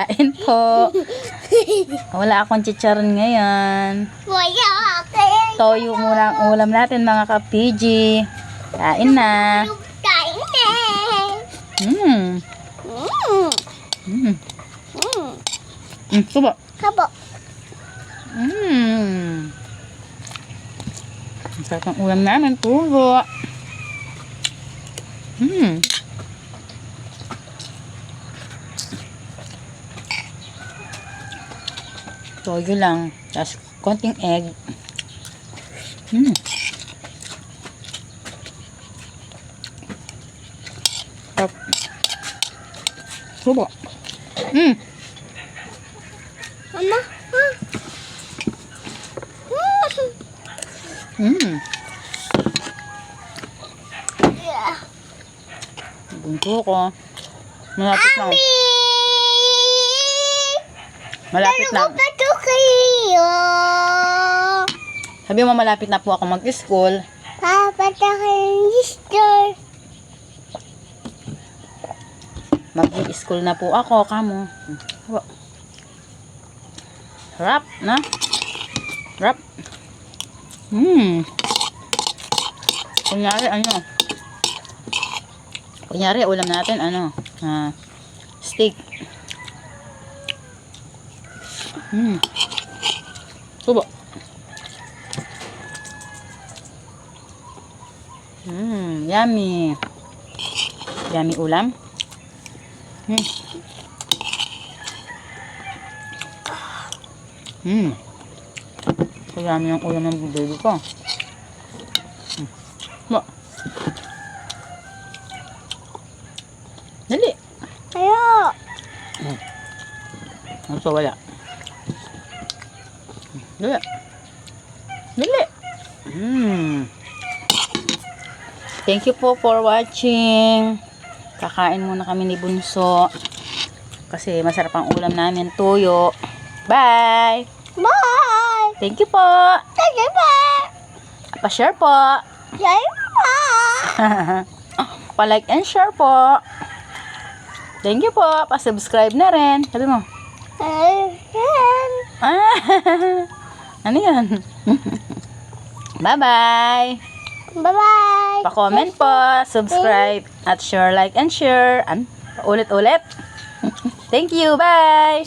Kain po. Wala akong chicharon ngayon. Toyo muna ang ulam natin mga ka-PG. Kain na. Subo. Ang sarap ng ulam namin. Tulo. Toyo lang. Tapos konting egg. Sarap. Subo. Mama. Bunso ko. Malapit na. Malapit na. Sabi mo malapit na po ako mag-school. Mag-school na po ako, kamo. Rap, na? Rap. Kunyari, Kunyari, ulam natin, steak. Subo. Yummy. Yummy ulam. Yummy yung ulam ng baby ko. Ba. Dali. Ayo. So, wala. Dali. Dali. Thank you po for watching. Kakain muna kami ni Bunso. Kasi masarap ang ulam namin, tuyo. Bye! Bye! Thank you po! Thank you, bye! Pa-share po! Thank you, bye! Pa-like and share po! Thank you po! Pa-subscribe na rin. Sabi mo. Ano yan? Bye-bye! Bye-bye! Pa-comment po, subscribe, at share, like, and share. Ulit-ulit. Thank you, bye!